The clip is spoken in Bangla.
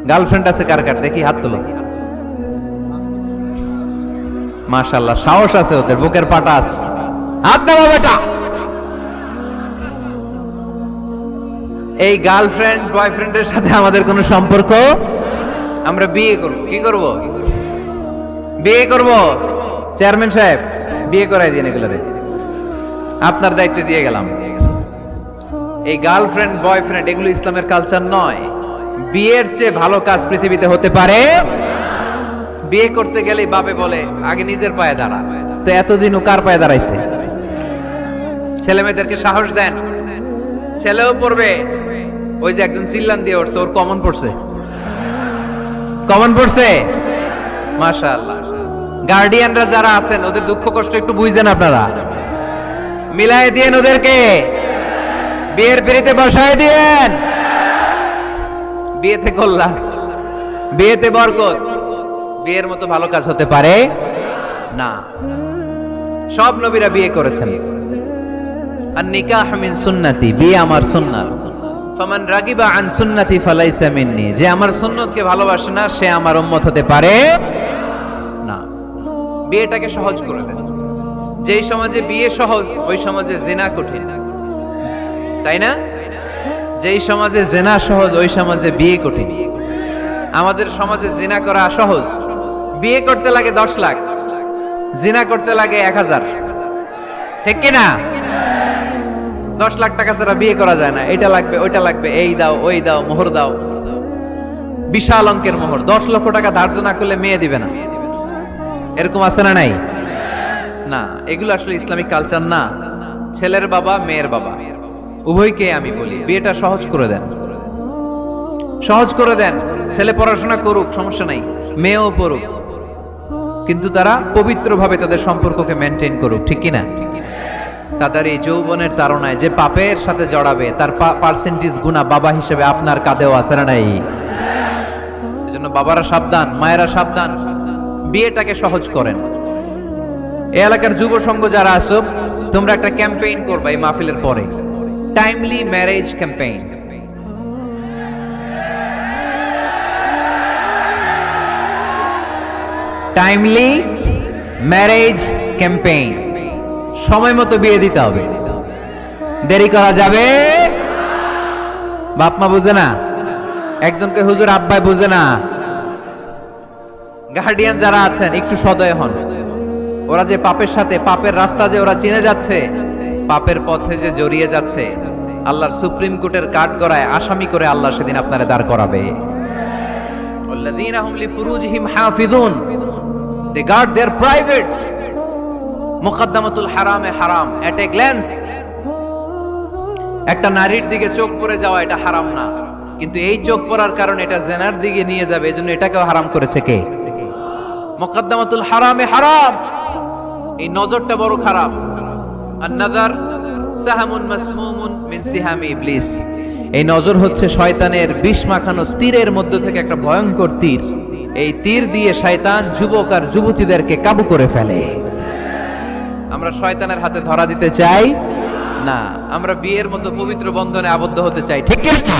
গার্লফ্রেন্ড আছে কার কার দেখি হাত তোলো। মাশাআল্লাহ, সাহস আছে ওদের, বুকের পাটা আছে। হাত নামা বেটা। এই গার্লফ্রেন্ড বয়ফ্রেন্ডের সাথে আমাদের কোনো সম্পর্ক? আমরা বিয়ে করব। কি করব? বিয়ে করব। চেয়ারম্যান সাহেব বিয়ে করাই দিন এগুলোরে, আপনার দায়িত্বে দিয়ে গেলাম। এই গার্লফ্রেন্ড বয়ফ্রেন্ড এগুলো ইসলামের কালচার নয়। বিয়ের চেয়ে ভালো কাজ পৃথিবীতে হতে পারে? বিয়ে করতে গেলেই বাপে বলে আগে নিজের পায়ে দাঁড়া। তো এতদিন ও কার পায়ে দাঁড়াইছে? ছেলে মেয়েদেরকে সাহস দেন, ছেলেও পড়বে। ওই যে একজন চিল্লান দিয়ে উঠছে, ওর কমন পড়ছে। কমন পড়ছে, মাশাআল্লাহ। গার্ডিয়ানরা যারা আছেন ওদের দুঃখ কষ্ট একটু বুঝেন আপনারা, মিলাই দিয়েন ওদেরকে, বিয়ের পিড়িতে বসায় দিয়েন। বিয়েতে কল্যাণ, বিয়েতে বরকত। বিয়ের মতো ভালো কাজ হতে পারে না। সব নবীরা বিয়ে করেছেন। আর নিকাহ মিন সুন্নতি, বিয়ে আমার সুন্নাত। ফামান রাগিবা আন সুন্নতি ফালাইসা মিন্নি, যে আমার সুন্নতকে ভালোবাসে না সে আমার উম্মত হতে পারে না। বিয়েটাকে সহজ করে দেন। যেই সমাজে বিয়ে সহজ ওই সমাজে জিনা কঠিন, তাই না? যেই সমাজে জিনা সহজ ওই সমাজে বিয়ে কঠিন। আমাদের সমাজে জিনা করা সহজ, বিয়ে করতে লাগে 10 লাখ, জিনা করতে লাগে 1000। ঠিক কি না? 10 লাখ টাকা ছাড়া বিয়ে করা যায় না। এটা লাগবে, ওইটা লাগবে, এই দাও, ওই দাও, মোহর দাও, বিশাল অঙ্কের মোহর। 10 লক্ষ টাকা ধার্য না করলে মেয়ে দিবে না। এরকম আছে না নাই? না, এগুলো আসলে ইসলামিক কালচার না। ছেলের বাবা মেয়ের বাবা উভয়কে আমি বলি বিয়েটা সহজ করে দেন, সহজ করে দেন। ছেলে পড়াশোনা করুক, সমস্যা নাই, মেয়েও পড়ুক, কিন্তু তারা পবিত্রভাবে তাদের সম্পর্ককে মেনটেন করুক। ঠিক কিনা? তাদের এই যৌবনের তাড়নায় যে পাপের সাথে জড়াবে তার পার্সেন্টেজ গুণা বাবা হিসেবে আপনার কাঁধেও আছে না নাই? এজন্য বাবারা সাবধান, মায়েরা সাবধান, বিয়েটাকে সহজ করেন। এই এলাকার যুব সংঘ যারা আছো, তোমরা একটা ক্যাম্পেইন করবা এই মাহফিলের পরে, timely marriage campaign. Timely marriage campaign. সময় মতো বিয়ে দিতে হবে, দেরি করা যাবে। বাপ মা বুঝে না, একজনকে হুজুর আব্বাই বুঝে না। গার্ডিয়ান যারা আছেন একটু সদয় হন। ওরা যে পাপের সাথে, পাপের রাস্তা যে ওরা চিনে যাচ্ছে, পাপের পথে যে জড়িয়ে যাচ্ছে, আল্লাহর সুপ্রিম কোর্টের কাঠ গড়ায় আসামি করে আল্লাহ সেদিন আপনারে দাঁড় করাবে। আল্লাযীনা হুম লিফুরুজিহিম হাফিজুন, দে গার্ড देयर প্রাইভেটস। মুকদ্দামাতুল হারামে হারাম, এট এ গ্ল্যান্স। একটা নারীর দিকে চোখ পড়ে যাওয়া এটা হারাম না, কিন্তু এই চোখ পড়ার কারণে এটা জেনার দিকে নিয়ে যাবে, এজন্য এটাকেও হারাম করেছে কে? মুকদ্দামাতুল হারামে হারাম। এই নজরটা বড় খারাপ। আন-নাযার সাহামুন মাসমুমুন মিন সিহামি ইবলিস। এই নজর হচ্ছে শয়তানের বিষ মাখানো তীরের মধ্য থেকে একটা ভয়ঙ্কর তীর। এই তীর দিয়ে শয়তান যুবক আর যুবতীদেরকে কাবু করে ফেলে। আমরা শয়তানের হাতে ধরা দিতে চাই না, আমরা বিয়ের মতো পবিত্র বন্ধনে আবদ্ধ হতে চাই। ঠিক কি না?